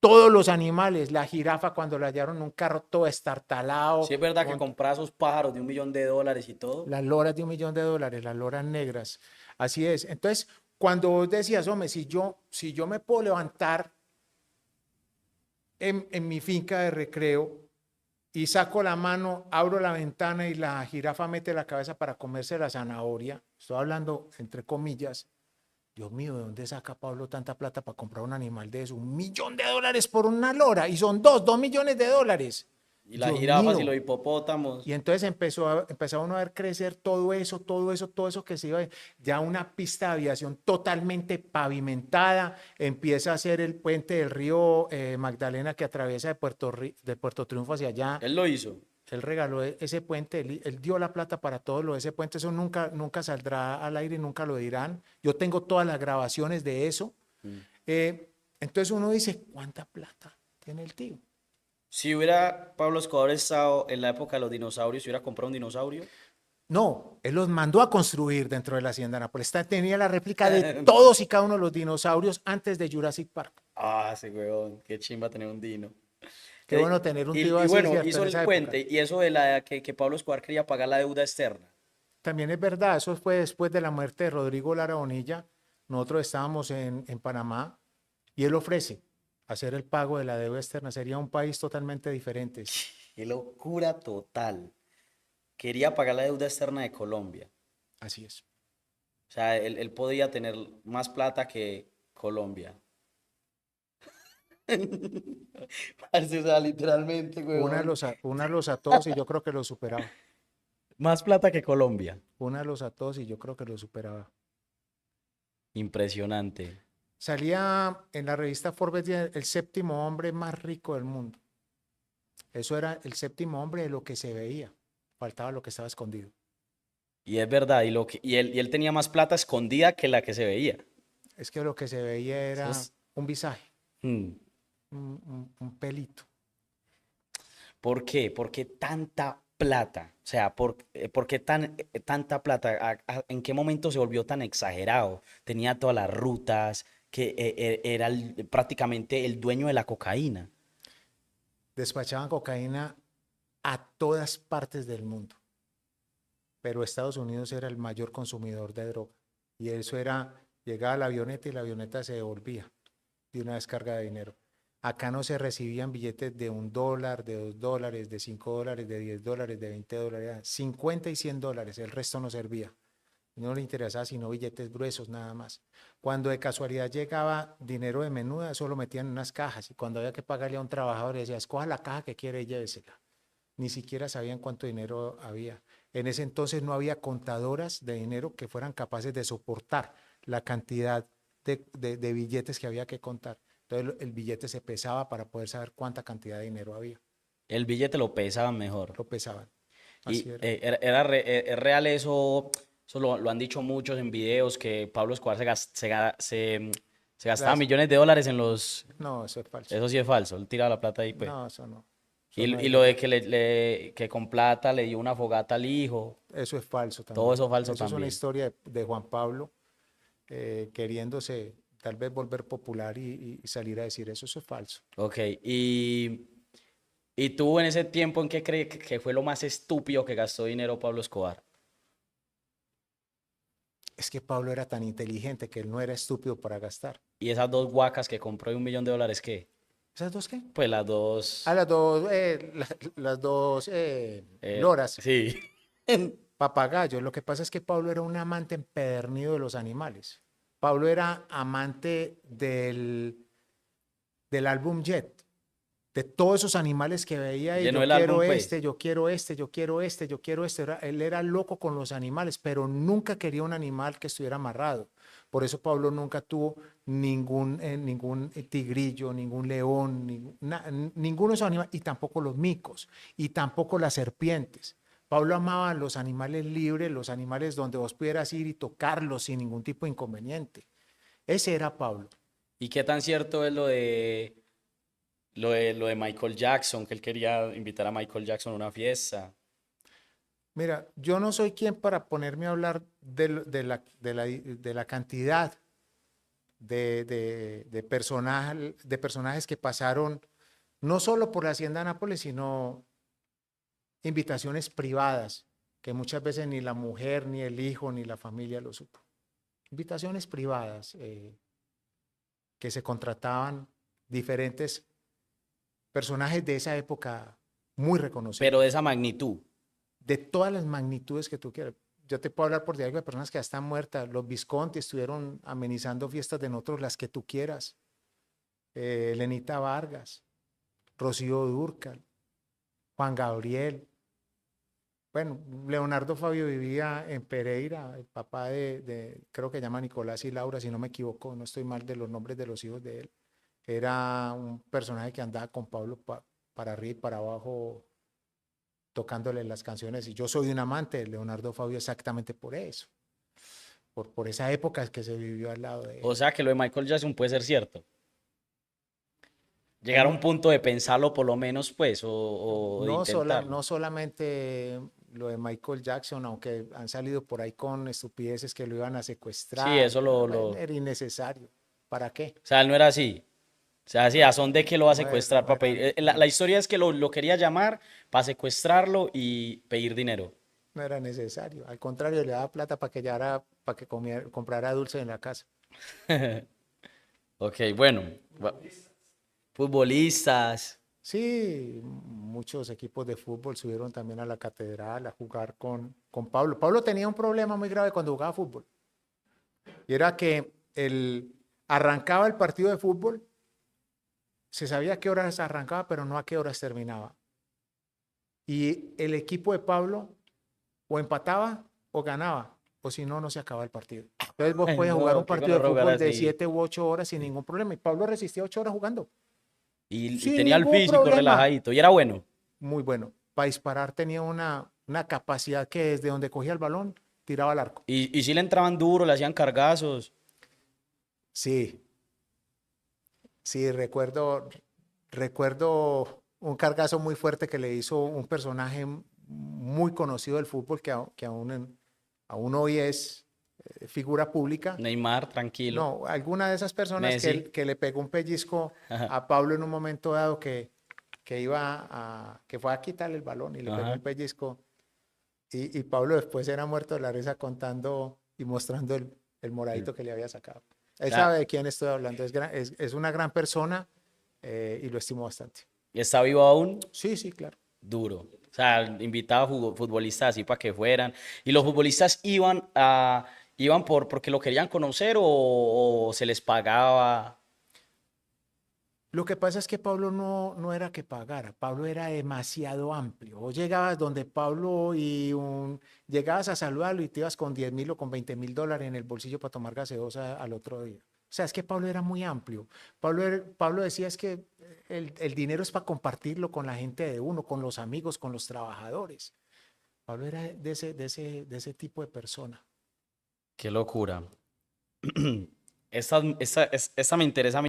todos los animales, la jirafa cuando la hallaron en un carro todo estartalado, Sí, es verdad que con compraba esos pájaros de $1.000.000 y todo. las loras de $1 millón, las loras negras. Así es. Entonces, cuando vos decías, hombre, si yo me puedo levantar en mi finca de recreo y saco la mano, abro la ventana y la jirafa mete la cabeza para comerse la zanahoria, estoy hablando entre comillas, Dios mío, ¿de dónde saca Pablo tanta plata para comprar un animal de eso? $1 millón por una lora y son 2 millones de dólares. Y las Dios jirafas y los mío. Y hipopótamos. entonces empezó uno a ver crecer todo eso que se iba, ya una pista de aviación totalmente pavimentada, empieza a hacer el puente del río Magdalena que atraviesa de Puerto Triunfo hacia allá. Él lo hizo. Él regaló ese puente, él dio la plata para todo lo de ese puente, eso nunca saldrá al aire, nunca lo dirán. Yo tengo todas las grabaciones de eso. Mm. Entonces uno dice, ¿cuánta plata tiene el tío? Si hubiera Pablo Escobar estado en la época de los dinosaurios, si hubiera comprado un dinosaurio. No, él los mandó a construir dentro de la hacienda Nápoles. Tenía la réplica de todos y cada uno de los dinosaurios antes de Jurassic Park. Ah, ese huevón, qué chimba tener un dino. Qué bueno tener un tío Y así, bueno, ¿cierto? hizo En el esa época. puente y eso de la que Pablo Escobar quería pagar la deuda externa. También es verdad, eso fue después de la muerte de Rodrigo Lara Bonilla. Nosotros estábamos en Panamá y él ofrece hacer el pago de la deuda externa. Sería un país totalmente diferente. Qué locura total. Quería pagar la deuda externa de Colombia. Así es. O sea, él podía tener más plata que Colombia. Parce, o sea, literalmente, huevón. Una los a todos y yo creo que lo superaba. Más plata que Colombia. Una los a todos y yo creo que lo superaba. Impresionante. Salía en la revista Forbes el séptimo hombre más rico del mundo. Eso era el séptimo hombre de lo que se veía. Faltaba lo que estaba escondido. Y es verdad, y él tenía más plata escondida que la que se veía. Es que lo que se veía Eso era es- un visaje, mm. un pelito. ¿Por qué? ¿Por qué tanta plata? O sea, ¿por qué tanta plata? ¿En qué momento se volvió tan exagerado? Tenía todas las rutas, que era prácticamente el dueño de la cocaína. Despachaban cocaína a todas partes del mundo, pero Estados Unidos era el mayor consumidor de droga. Y eso era, llegaba la avioneta y la avioneta se devolvía de una descarga de dinero. Acá no se recibían billetes de $1, de $2, de $5, de $10, de $20, 50 y $100, el resto no servía. No le interesaba sino billetes gruesos nada más. Cuando de casualidad llegaba dinero de menuda, eso lo metían en unas cajas y cuando había que pagarle a un trabajador decía, escoja la caja que quiere y llévesela. Ni siquiera sabían cuánto dinero había. En ese entonces no había contadoras de dinero que fueran capaces de soportar la cantidad de billetes que había que contar. Entonces el billete se pesaba para poder saber cuánta cantidad de dinero había. El billete lo pesaban mejor. Lo pesaban. Así Y era. es real eso lo han dicho muchos en videos, que Pablo Escobar se gastaba Las, millones de dólares en los... no, eso es falso. Eso sí es falso, él tiraba la plata ahí, pues. No, eso no. Y, Eso no y es lo de verdad. que con plata le dio una fogata al hijo, Eso es falso todo también. eso falso Eso es una también. historia de Juan Pablo queriéndose tal vez volver popular y salir a decir eso. Eso es falso. Ok, y tú en ese tiempo, ¿en qué crees que fue lo más estúpido que gastó dinero Pablo Escobar? Es que Pablo era tan inteligente que él no era estúpido para gastar. Y esas dos guacas que compró de $1.000.000, ¿qué? ¿Esas dos qué? Pues las Ah, dos... las dos loras, sí. papagayos. Lo que pasa es que Pablo era un amante empedernido de los animales. Pablo era amante del álbum Jet, de todos esos animales que veía y Llenó yo el quiero álbum, pues. este, yo quiero este, yo quiero este, yo quiero este. Él era loco con los animales, pero nunca quería un animal que estuviera amarrado. Por eso Pablo nunca tuvo ningún tigrillo, ningún león, ninguno de esos animales, y tampoco los micos, y tampoco las serpientes. Pablo amaba los animales libres, los animales donde vos pudieras ir y tocarlos sin ningún tipo de inconveniente. Ese era Pablo. ¿Y qué tan cierto es lo de Michael Jackson, que él quería invitar a Michael Jackson a una fiesta? Mira, yo no soy quien para ponerme a hablar de la cantidad de personajes que pasaron no solo por la Hacienda Nápoles, sino invitaciones privadas, que muchas veces ni la mujer, ni el hijo, ni la familia lo supo. Invitaciones privadas que se contrataban diferentes personajes de esa época muy reconocidos, Pero de esa magnitud. de todas las magnitudes que tú quieras. Yo te puedo hablar por diario de personas que ya están muertas. Los Visconti estuvieron amenizando fiestas de nosotros, las que tú quieras. Lenita Vargas, Rocío Dúrcal, Juan Gabriel. Bueno, Leonardo Fabio vivía en Pereira, el papá creo que llama Nicolás y Laura, si no me equivoco, no estoy mal de los nombres de los hijos de él. Era un personaje que andaba con Pablo para arriba y para abajo tocándole las canciones. Y yo soy un amante de Leonardo Fabio exactamente por eso, por esa época que se vivió al lado de O él. sea que lo de Michael Jackson puede ser cierto. Hay Llegar a mu- un punto de pensarlo por lo menos, pues, o de no intentarlo. solamente lo de Michael Jackson, aunque han salido por ahí con estupideces que lo iban a Sí, secuestrar. eso Bueno, o era innecesario. ¿Para qué? sea, él no era así. O sea, sí, ¿a son de que lo va a No era, secuestrar no para era, pedir? La historia es que lo quería llamar para secuestrarlo y pedir dinero. no era necesario. Al contrario, le daba plata para que comprara dulce en la casa. Ok, bueno. Futbolistas. Sí, muchos equipos de fútbol subieron también a la catedral a jugar con Pablo. Pablo tenía un problema muy grave cuando jugaba fútbol. Y era que arrancaba el partido de fútbol, se sabía a qué horas arrancaba, pero no a qué horas terminaba. Y el equipo de Pablo o empataba o ganaba, o si no, no se acababa el partido. Entonces vos Ay, podías jugar un no, qué partido de gonorrea fútbol de así. 7 u 8 horas sin ningún problema. Y Pablo resistía 8 horas jugando, Y sin tenía el ningún físico problema. relajadito. Y era bueno. Muy bueno. Para disparar tenía una capacidad que desde donde cogía el balón, tiraba al arco. Y sí le entraban duro, le hacían cargazos. Sí, sí, recuerdo un cargazo muy fuerte que le hizo un personaje muy conocido del fútbol que aún hoy es figura pública. Neymar, tranquilo. No, alguna de esas personas Messi. que le pegó un pellizco a Pablo en un momento dado que fue a quitarle el balón y le pegó Ajá. un pellizco. Y Pablo después era muerto de la risa contando y mostrando el El- moradito que le había sacado. O Él sea, sabe de quién estoy hablando, es una gran persona y lo estimo bastante. está vivo aún, Sí, sí, claro. duro. O sea, invitaba a futbolistas así para que fueran. Y los futbolistas iban porque lo querían conocer o se les pagaba. Lo que pasa es que Pablo no era que pagara, Pablo era demasiado amplio. Vos llegabas donde Pablo llegabas a saludarlo y te ibas con 10.000 o con 20.000 dólares en el bolsillo para tomar gaseosa al otro día. O sea, es que Pablo era muy amplio. Pablo decía es que el dinero es para compartirlo con la gente de uno, con los amigos, con los trabajadores. Pablo era de ese tipo de persona. Qué locura. Esta me interesa a mí.